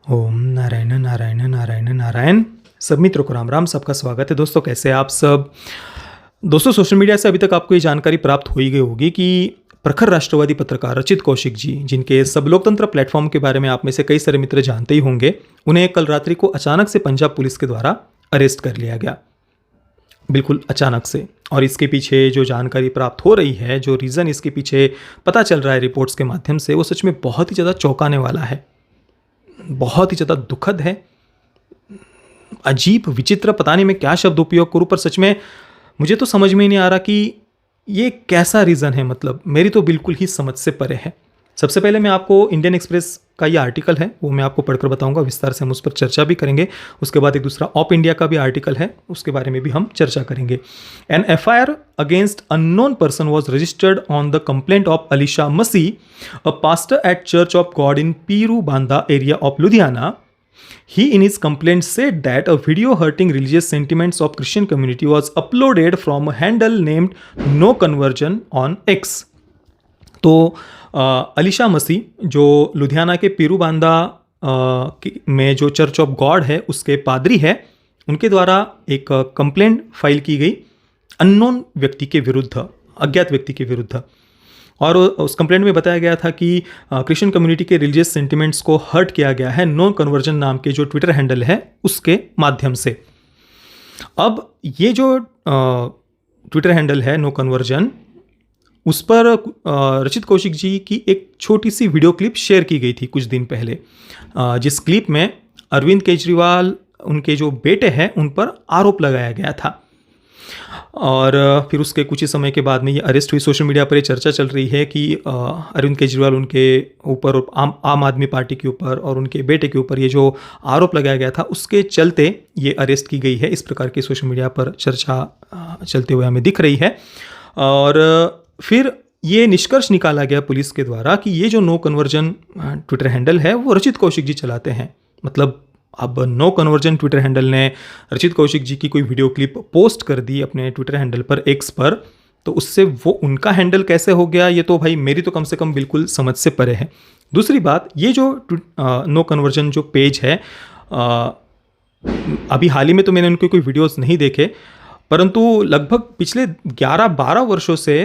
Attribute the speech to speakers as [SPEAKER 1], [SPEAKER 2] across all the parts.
[SPEAKER 1] ओम नारायण नारायण नारायण नारायण। सब मित्रों को राम राम। सबका स्वागत है। दोस्तों कैसे हैं आप सब। दोस्तों सोशल मीडिया से अभी तक आपको ये जानकारी प्राप्त हो ही गई होगी कि प्रखर राष्ट्रवादी पत्रकार रचित कौशिक जी, जिनके सब लोकतंत्र प्लेटफॉर्म के बारे में आप में से कई सारे मित्र जानते ही होंगे, उन्हें कल रात्रि को अचानक से पंजाब पुलिस के द्वारा अरेस्ट कर लिया गया। बिल्कुल अचानक से। और इसके पीछे जो जानकारी प्राप्त हो रही है, जो रीज़न इसके पीछे पता चल रहा है रिपोर्ट्स के माध्यम से, वो सच में बहुत ही ज़्यादा चौंकाने वाला है, बहुत ही ज़्यादा दुखद है, अजीब विचित्र। पता नहीं मैं क्या शब्द उपयोग करूं, पर सच में मुझे तो समझ में ही नहीं आ रहा कि ये कैसा रीज़न है। मतलब मेरी तो बिल्कुल ही समझ से परे है। सबसे पहले मैं आपको इंडियन एक्सप्रेस का ये आर्टिकल है वो मैं आपको पढ़कर बताऊंगा, विस्तार से हम उस पर चर्चा भी करेंगे। उसके बाद एक दूसरा ऑप इंडिया का भी आर्टिकल है, उसके बारे में भी हम चर्चा करेंगे। An FIR against unknown person was registered on the complaint of Alisha Masih, a pastor at Church of God in Piru Banda area of Ludhiana. He in his complaint said that a video hurting religious sentiments of Christian community was uploaded from a handle named No Conversion on X. तो अलीशा मसीह जो लुधियाना के पीरूबांदा में जो church of God है उसके पादरी है, उनके द्वारा एक कंप्लेंट फाइल की गई अननोन व्यक्ति के विरुद्ध, अज्ञात व्यक्ति के विरुद्ध। और उस कंप्लेंट में बताया गया था कि क्रिश्चियन कम्युनिटी के रिलीजियस सेंटिमेंट्स को हर्ट किया गया है नो कन्वर्जन नाम के जो ट्विटर हैंडल है उसके माध्यम से। अब ये जो ट्विटर हैंडल है नो कन्वर्जन, उस पर रचित कौशिक जी की एक छोटी सी वीडियो क्लिप शेयर की गई थी कुछ दिन पहले, जिस क्लिप में अरविंद केजरीवाल, उनके जो बेटे हैं, उन पर आरोप लगाया गया था। और फिर उसके कुछ ही समय के बाद में ये अरेस्ट हुई। सोशल मीडिया पर ये चर्चा चल रही है कि अरविंद केजरीवाल उनके ऊपर और आम आदमी पार्टी के ऊपर और उनके बेटे के ऊपर ये जो आरोप लगाया गया था उसके चलते ये अरेस्ट की गई है। इस प्रकार की सोशल मीडिया पर चर्चा चलते हुए हमें दिख रही है। और फिर ये निष्कर्ष निकाला गया पुलिस के द्वारा कि ये जो नो कन्वर्जन ट्विटर हैंडल है वो रचित कौशिक जी चलाते हैं। मतलब अब नो कन्वर्जन ट्विटर हैंडल ने रचित कौशिक जी की कोई वीडियो क्लिप पोस्ट कर दी अपने ट्विटर हैंडल पर, एक्स पर, तो उससे वो उनका हैंडल कैसे हो गया, ये तो भाई मेरी तो कम से कम बिल्कुल समझ से परे है। दूसरी बात, ये जो नो कन्वर्जन जो पेज है, अभी हाल ही में तो मैंने उनके कोई वीडियोस नहीं देखे, परंतु लगभग पिछले 11-12 वर्षों से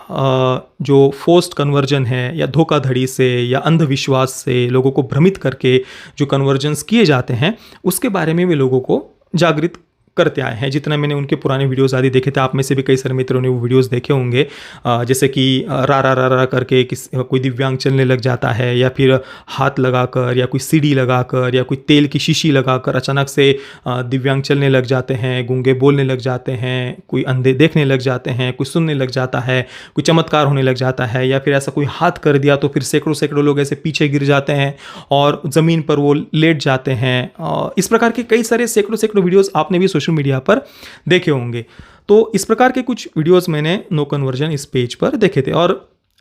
[SPEAKER 1] जो फोर्स्ड कन्वर्जन है या धोखाधड़ी से या अंधविश्वास से लोगों को भ्रमित करके जो कन्वर्जन्स किए जाते हैं उसके बारे में वे लोगों को जागृत करते आए हैं। जितना मैंने उनके पुराने वीडियोस आदि देखे थे, आप में से भी कई सारे मित्रों ने वो वीडियोस देखे होंगे, जैसे कि रा रा रा रा करके कोई दिव्यांग चलने लग जाता है, या फिर हाथ लगाकर या कोई सीढ़ी लगाकर या कोई तेल की शीशी लगाकर अचानक से दिव्यांग चलने लग जाते हैं, गूंगे बोलने लग जाते हैं, कोई अंधे देखने लग जाते हैं, कोई सुनने लग जाता है, कोई चमत्कार होने लग जाता है, या फिर ऐसा कोई हाथ कर दिया तो फिर सैकड़ों सैकड़ों लोग ऐसे पीछे गिर जाते हैं और ज़मीन पर वो लेट जाते हैं। इस प्रकार के कई सारे सैकड़ों सैकड़ों वीडियोज़ आपने भी सोशल मीडिया पर देखे होंगे। तो इस प्रकार के कुछ वीडियोस मैंने नो कन्वर्जन इस पेज पर देखे थे। और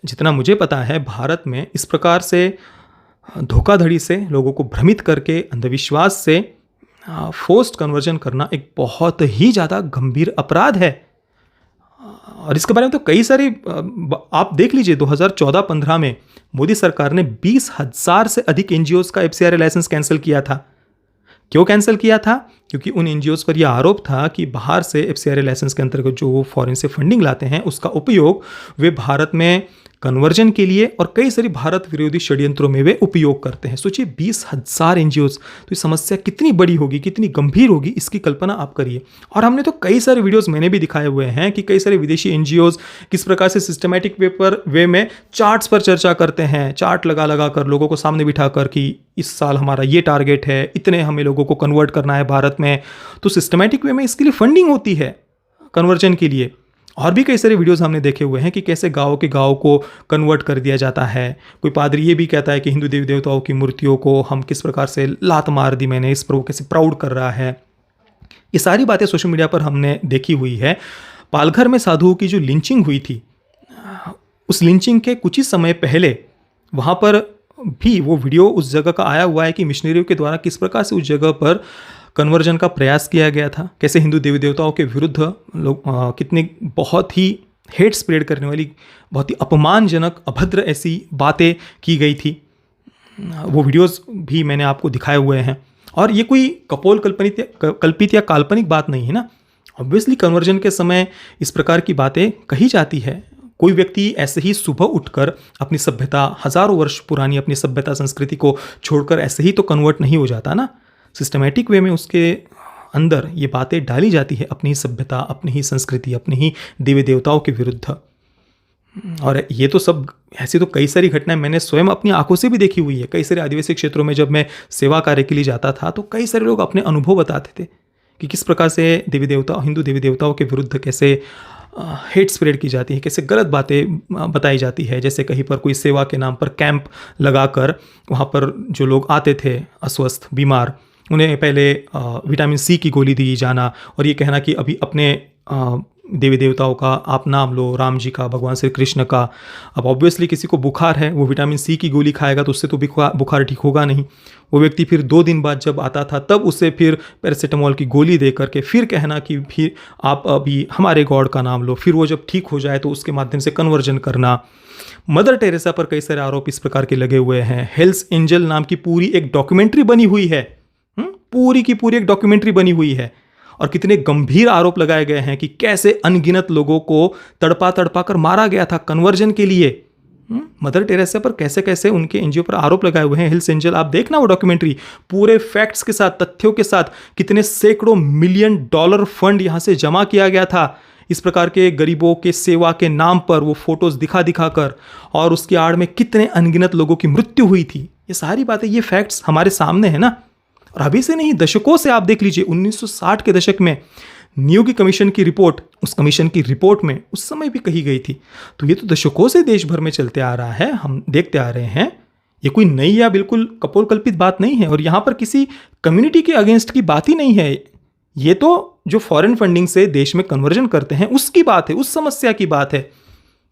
[SPEAKER 1] जितना मुझे पता है, भारत में इस प्रकार से धोखाधड़ी से लोगों को भ्रमित करके अंधविश्वास से फोर्स्ड कन्वर्जन करना एक बहुत ही ज़्यादा गंभीर अपराध है। और इसके बारे में तो कई सारी आप देख लीजिए, 2014-15 में मोदी सरकार ने 20,000 से अधिक एनजीओज का एफसीआईए लाइसेंस कैंसिल किया था। क्यों कैंसिल किया था? क्योंकि उन एनजीओज पर यह आरोप था कि बाहर से एफसीआईए लाइसेंस के अंतर्गत जो वो फॉरेन से फंडिंग लाते हैं उसका उपयोग वे भारत में कन्वर्जन के लिए और कई सारी भारत विरोधी षड्यंत्रों में वे उपयोग करते हैं। सोचिए 20,000 एनजीओज, तो ये समस्या कितनी बड़ी होगी, कितनी गंभीर होगी, इसकी कल्पना आप करिए। और हमने तो कई सारे वीडियोस मैंने भी दिखाए हुए हैं कि कई सारे विदेशी एनजीओज किस प्रकार से सिस्टमैटिक वे में चार्ट्स पर चर्चा करते हैं, चार्ट लगा लगा कर लोगों को सामने बिठा कर कि इस साल हमारा ये टारगेट है, इतने हमें लोगों को कन्वर्ट करना है भारत में। तो सिस्टमैटिक वे में इसके लिए फंडिंग होती है कन्वर्जन के लिए। और भी कई सारे वीडियोस हमने देखे हुए हैं कि कैसे गाँव के गाँव को कन्वर्ट कर दिया जाता है। कोई पादरी ये भी कहता है कि हिंदू देवी देवताओं की मूर्तियों को हम किस प्रकार से लात मार दी मैंने, इस पर वो कैसे प्राउड कर रहा है। ये सारी बातें सोशल मीडिया पर हमने देखी हुई है। पालघर में साधुओं की जो लिंचिंग हुई थी, उस लिंचिंग के कुछ ही समय पहले वहाँ पर भी वो वीडियो उस जगह का आया हुआ है कि मिशनरियों के द्वारा किस प्रकार से उस जगह पर कन्वर्जन का प्रयास किया गया था, कैसे हिंदू देवी देवताओं के विरुद्ध लोग कितने बहुत ही हेट स्प्रेड करने वाली, बहुत ही अपमानजनक, अभद्र ऐसी बातें की गई थी। वो वीडियोस भी मैंने आपको दिखाए हुए हैं। और ये कोई कल्पित या काल्पनिक बात नहीं है ना। ऑब्वियसली कन्वर्जन के समय इस प्रकार की बातें कही जाती है। कोई व्यक्ति ऐसे ही सुबह उठकर अपनी सभ्यता, हजारों वर्ष पुरानी अपनी सभ्यता संस्कृति को छोड़कर ऐसे ही तो कन्वर्ट नहीं हो जाता ना। सिस्टमेटिक वे में उसके अंदर ये बातें डाली जाती है, अपनी ही सभ्यता, अपनी ही संस्कृति, अपने ही देवी देवताओं के विरुद्ध। और ये तो सब, ऐसी तो कई सारी घटनाएं मैंने स्वयं अपनी आंखों से भी देखी हुई है। कई सारे आदिवासी क्षेत्रों में जब मैं सेवा कार्य के लिए जाता था तो कई सारे लोग अपने अनुभव बताते थे कि किस प्रकार से देवी देवता, हिंदू देवी देवताओं के विरुद्ध कैसे हेट स्प्रेड की जाती है, कैसे गलत बातें बताई जाती है। जैसे कहीं पर कोई सेवा के नाम पर कैंप लगाकर वहाँ पर जो लोग आते थे अस्वस्थ, बीमार, उन्हें पहले विटामिन सी की गोली दी जाना और ये कहना कि अभी अपने देवी देवताओं का आप नाम लो, राम जी का, भगवान श्री कृष्ण का। अब ऑब्वियसली किसी को बुखार है, वो विटामिन सी की गोली खाएगा तो उससे तो बुखार ठीक होगा नहीं। वो व्यक्ति फिर 2 दिन बाद जब आता था तब उसे फिर पैरासीटामोल की गोली दे करके फिर कहना कि फिर आप अभी हमारे गॉड का नाम लो। फिर वो जब ठीक हो जाए तो उसके माध्यम से कन्वर्जन करना। मदर टेरेसा पर कई सारे आरोप इस प्रकार के लगे हुए हैं। हेल्स एंजल नाम की पूरी एक डॉक्यूमेंट्री बनी हुई है, पूरी की पूरी एक डॉक्यूमेंट्री बनी हुई है। और कितने गंभीर आरोप लगाए गए हैं कि कैसे अनगिनत लोगों को तड़पा तड़पा कर मारा गया था कन्वर्जन के लिए। मदर टेरेसा पर कैसे कैसे उनके एनजीओ पर आरोप लगाए हुए हैं। हिल्स एंजल, आप देखना वो डॉक्यूमेंट्री पूरे फैक्ट्स के साथ, तथ्यों के साथ, कितने सैकड़ों मिलियन डॉलर फंड यहां से जमा किया गया था इस प्रकार के गरीबों के सेवा के नाम पर, वो फोटोज दिखा दिखा कर, और उसकी आड़ में कितने अनगिनत लोगों की मृत्यु हुई थी। ये सारी बातें, ये फैक्ट्स हमारे सामने है ना। और अभी से नहीं, दशकों से आप देख लीजिए। 1960 के दशक में नियोगी कमीशन की रिपोर्ट, उस कमीशन की रिपोर्ट में उस समय भी कही गई थी। तो ये तो दशकों से देश भर में चलते आ रहा है, हम देखते आ रहे हैं। ये कोई नई या बिल्कुल कपोलकल्पित बात नहीं है। और यहाँ पर किसी कम्युनिटी के अगेंस्ट की बात ही नहीं है। ये तो जो फॉरेन फंडिंग से देश में कन्वर्जन करते हैं उसकी बात है, उस समस्या की बात है।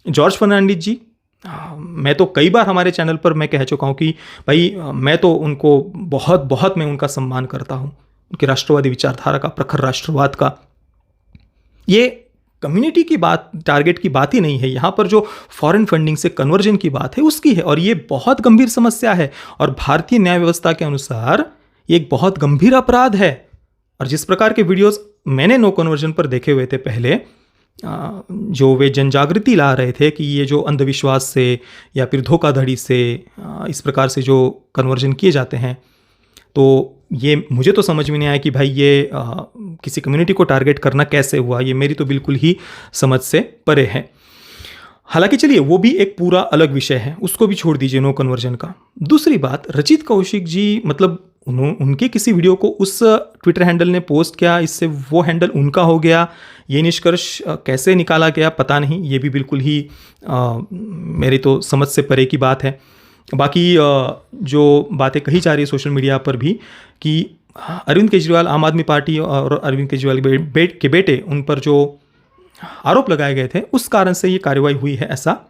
[SPEAKER 1] जॉर्ज फर्नांडिस जी, मैं तो कई बार हमारे चैनल पर मैं कह चुका हूँ कि भाई मैं तो उनको बहुत मैं उनका सम्मान करता हूँ, उनकी राष्ट्रवादी विचारधारा का, प्रखर राष्ट्रवाद का। ये कम्युनिटी की बात, टारगेट की बात ही नहीं है। यहाँ पर जो फॉरेन फंडिंग से कन्वर्जन की बात है उसकी है। और ये बहुत गंभीर समस्या है और भारतीय न्याय व्यवस्था के अनुसार ये एक बहुत गंभीर अपराध है। और जिस प्रकार के वीडियोस मैंने नो कन्वर्जन पर देखे हुए थे पहले, जो वे जनजागृति ला रहे थे कि ये जो अंधविश्वास से या फिर धोखाधड़ी से इस प्रकार से जो कन्वर्जन किए जाते हैं, तो ये मुझे तो समझ में नहीं आया कि भाई ये किसी कम्युनिटी को टारगेट करना कैसे हुआ। ये मेरी तो बिल्कुल ही समझ से परे है। हालांकि चलिए वो भी एक पूरा अलग विषय है, उसको भी छोड़ दीजिए नो कन्वर्जन का। दूसरी बात, रचित कौशिक जी, मतलब उनके किसी वीडियो को उस ट्विटर हैंडल ने पोस्ट किया, इससे वो हैंडल उनका हो गया। ये निष्कर्ष कैसे निकाला गया पता नहीं, ये भी बिल्कुल ही मेरी तो समझ से परे की बात है। बाकी जो बातें कही जा रही है सोशल मीडिया पर भी कि अरविंद केजरीवाल, आम आदमी पार्टी और अरविंद केजरीवाल के बेटे, उन पर जो आरोप लगाए गए थे उस कारण से ये कार्रवाई हुई है, ऐसा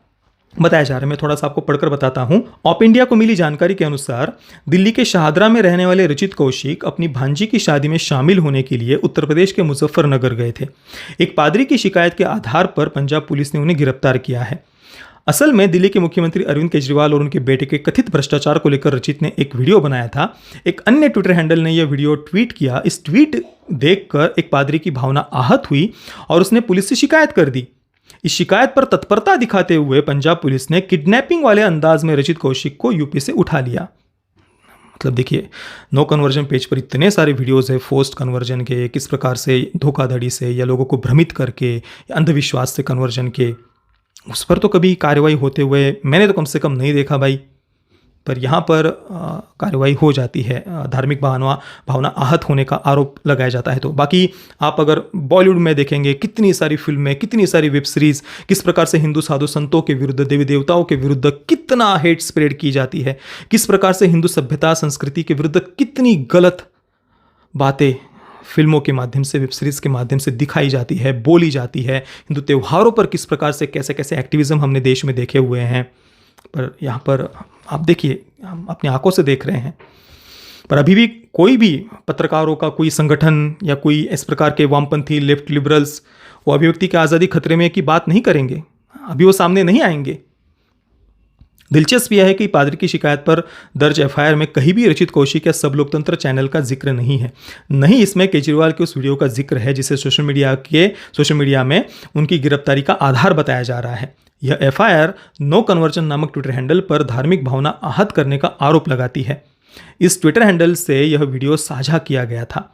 [SPEAKER 1] बताया जा रहा है। मैं थोड़ा सा आपको पढ़कर बताता हूं। ऑप इंडिया को मिली जानकारी के अनुसार दिल्ली के शाहदरा में रहने वाले रचित कौशिक अपनी भांजी की शादी में शामिल होने के लिए उत्तर प्रदेश के मुजफ्फरनगर गए थे। एक पादरी की शिकायत के आधार पर पंजाब पुलिस ने उन्हें गिरफ्तार किया है। असल में दिल्ली के मुख्यमंत्री अरविंद केजरीवाल और उनके बेटे के कथित भ्रष्टाचार को लेकर रचित ने एक वीडियो बनाया था। एक अन्य ट्विटर हैंडल ने यह वीडियो ट्वीट किया। इस ट्वीट देखकर एक पादरी की भावना आहत हुई और उसने पुलिस से शिकायत कर दी। इस शिकायत पर तत्परता दिखाते हुए पंजाब पुलिस ने किडनैपिंग वाले अंदाज में रचित कौशिक को यूपी से उठा लिया। मतलब देखिए, नो कन्वर्जन पेज पर इतने सारे वीडियोस है फोर्स्ड कन्वर्जन के, किस प्रकार से धोखाधड़ी से या लोगों को भ्रमित करके या अंधविश्वास से कन्वर्जन के, उस पर तो कभी कार्रवाई होते हुए मैंने तो कम से कम नहीं देखा भाई। पर यहाँ पर कार्रवाई हो जाती है, धार्मिक भावना आहत होने का आरोप लगाया जाता है। तो बाकी आप अगर बॉलीवुड में देखेंगे, कितनी सारी फिल्में, कितनी सारी वेब सीरीज, किस प्रकार से हिंदू साधु संतों के विरुद्ध, देवी देवताओं के विरुद्ध कितना हेट स्प्रेड की जाती है, किस प्रकार से हिंदू सभ्यता संस्कृति के विरुद्ध कितनी गलत बातें फिल्मों के माध्यम से, वेब सीरीज के माध्यम से दिखाई जाती है, बोली जाती है। हिंदू त्योहारों पर किस प्रकार से कैसे कैसे एक्टिविज्म हमने देश में देखे हुए हैं। पर यहाँ पर आप देखिए, हम अपनी आंखों से देख रहे हैं। पर अभी भी कोई भी पत्रकारों का कोई संगठन या कोई इस प्रकार के वामपंथी लेफ्ट लिबरल्स वो अभिव्यक्ति की आज़ादी खतरे में की बात नहीं करेंगे, अभी वो सामने नहीं आएंगे। दिलचस्प यह है कि पादरी की शिकायत पर दर्ज एफआईआर में कहीं भी रचित कौशिक या सब लोकतंत्र चैनल का जिक्र नहीं है। नहीं इसमें केजरीवाल के उस वीडियो का जिक्र है जिसे सोशल मीडिया में उनकी गिरफ्तारी का आधार बताया जा रहा है। यह एफआईआर नो कन्वर्जन नामक ट्विटर हैंडल पर धार्मिक भावना आहत करने का आरोप लगाती है। इस ट्विटर हैंडल से यह वीडियो साझा किया गया था।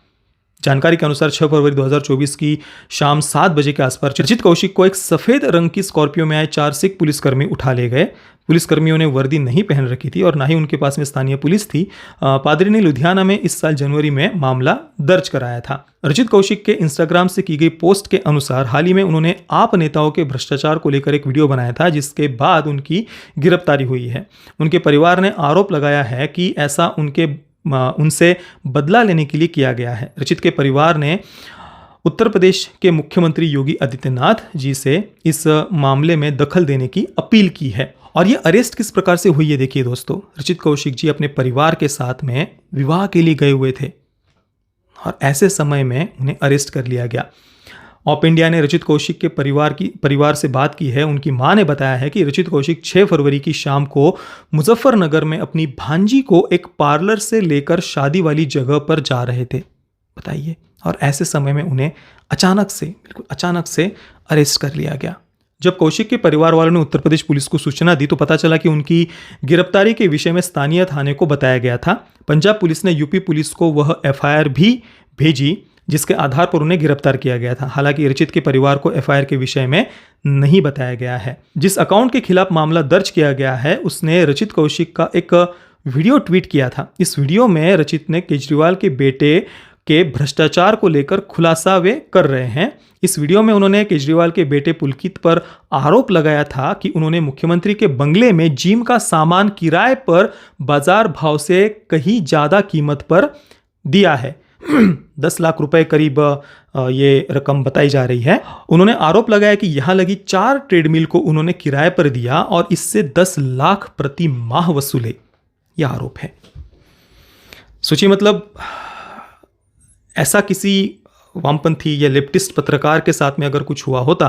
[SPEAKER 1] जानकारी के अनुसार 6 फरवरी 2024 की शाम 7 बजे के आसपास रचित कौशिक को एक सफेद रंग की स्कॉर्पियो में आए 4 सिख पुलिसकर्मी उठा ले गए। पुलिसकर्मियों ने वर्दी नहीं पहन रखी थी और ना ही उनके पास में स्थानीय पुलिस थी। पादरी ने लुधियाना में इस साल जनवरी में मामला दर्ज कराया था। रचित कौशिक के इंस्टाग्राम से की गई पोस्ट के अनुसार हाल ही में उन्होंने आप नेताओं के भ्रष्टाचार को लेकर एक वीडियो बनाया था जिसके बाद उनकी गिरफ्तारी हुई है। उनके परिवार ने आरोप लगाया है कि ऐसा उनसे बदला लेने के लिए किया गया है। रचित के परिवार ने उत्तर प्रदेश के मुख्यमंत्री योगी आदित्यनाथ जी से इस मामले में दखल देने की अपील की है। और ये अरेस्ट किस प्रकार से हुई है देखिए दोस्तों। रचित कौशिक जी अपने परिवार के साथ में विवाह के लिए गए हुए थे और ऐसे समय में उन्हें अरेस्ट कर लिया गया। ऑप इंडिया ने रचित कौशिक के परिवार से बात की है। उनकी मां ने बताया है कि रचित कौशिक 6 फरवरी की शाम को मुजफ्फरनगर में अपनी भांजी को एक पार्लर से लेकर शादी वाली जगह पर जा रहे थे, बताइए। और ऐसे समय में उन्हें बिल्कुल अचानक से अरेस्ट कर लिया गया। जब कौशिक के परिवार वालों ने उत्तर प्रदेश पुलिस को सूचना दी तो पता चला कि उनकी गिरफ्तारी के विषय में स्थानीय थाने को बताया गया था। पंजाब पुलिस ने यूपी पुलिस को वह एफआईआर भी भेजी जिसके आधार पर उन्हें गिरफ्तार किया गया था। हालांकि रचित के परिवार को एफआईआर के विषय में नहीं बताया गया है। जिस अकाउंट के खिलाफ मामला दर्ज किया गया है उसने रचित कौशिक का एक वीडियो ट्वीट किया था। इस वीडियो में रचित ने केजरीवाल के बेटे के भ्रष्टाचार को लेकर खुलासा वे कर रहे हैं। इस वीडियो में उन्होंने केजरीवाल के बेटे पुलकित पर आरोप लगाया था कि उन्होंने मुख्यमंत्री के बंगले में जिम का सामान किराए पर बाजार भाव से कहीं ज्यादा कीमत पर दिया है। 10 लाख रुपए करीब ये रकम बताई जा रही है। उन्होंने आरोप लगाया कि यहां लगी 4 ट्रेडमिल को उन्होंने किराए पर दिया और इससे 10 लाख प्रति माह वसूले, यह आरोप है। सोचिए, मतलब ऐसा किसी वामपंथी या लेफ्टिस्ट पत्रकार के साथ में अगर कुछ हुआ होता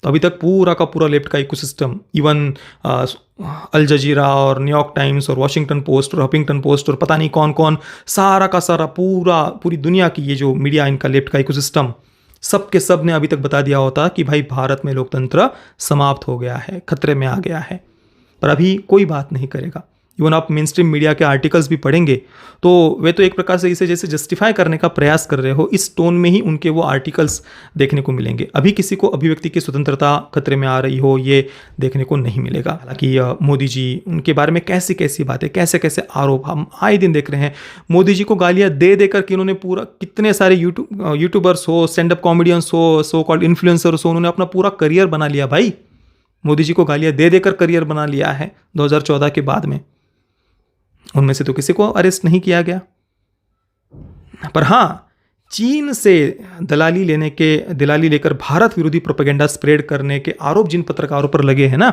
[SPEAKER 1] तो अभी तक पूरा का पूरा लेफ्ट का इकोसिस्टम, इवन अल जजीरा और न्यूयॉर्क टाइम्स और वॉशिंगटन पोस्ट और हफिंगटन पोस्ट और पता नहीं कौन कौन, सारा का सारा पूरी दुनिया की ये जो मीडिया, इनका लेफ्ट का इकोसिस्टम, सब के सब ने अभी तक बता दिया होता कि भाई भारत में लोकतंत्र समाप्त हो गया है, खतरे में आ गया है। पर अभी कोई बात नहीं करेगा। इवन आप मेन स्ट्रीम मीडिया के आर्टिकल्स भी पढ़ेंगे तो वे तो एक प्रकार से इसे जैसे जस्टिफाई करने का प्रयास कर रहे हो, इस टोन में ही उनके वो आर्टिकल्स देखने को मिलेंगे। अभी किसी को अभिव्यक्ति की स्वतंत्रता खतरे में आ रही हो ये देखने को नहीं मिलेगा। हालांकि मोदी जी, उनके बारे में कैसी कैसी बातें, कैसे कैसे आरोप हम आए दिन देख रहे हैं। मोदी जी को गालियाँ दे देकर कि उन्होंने पूरा, कितने सारे यूट्यूबर्स हो, स्टैंड अप कॉमेडियंस हो, सो कॉल्ड इन्फ्लुएंसर्स हो, उन्होंने अपना पूरा करियर बना लिया। भाई मोदी जी को गालियाँ दे देकर करियर बना लिया है 2014 के बाद में। उनमें से तो किसी को अरेस्ट नहीं किया गया। पर हाँ, चीन से दिलाली लेकर भारत विरोधी प्रोपेगेंडा स्प्रेड करने के आरोप जिन पत्रकारों पर लगे हैं ना,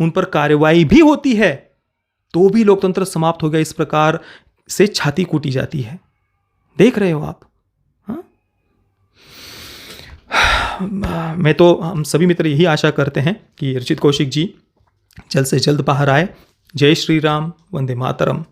[SPEAKER 1] उन पर कार्रवाई भी होती है तो भी लोकतंत्र समाप्त हो गया, इस प्रकार से छाती कूटी जाती है। देख रहे हो आप। हम सभी मित्र यही आशा करते हैं कि रचित कौशिक जी जल्द से जल्द बाहर आए। जय श्री राम, वंदे मातरम।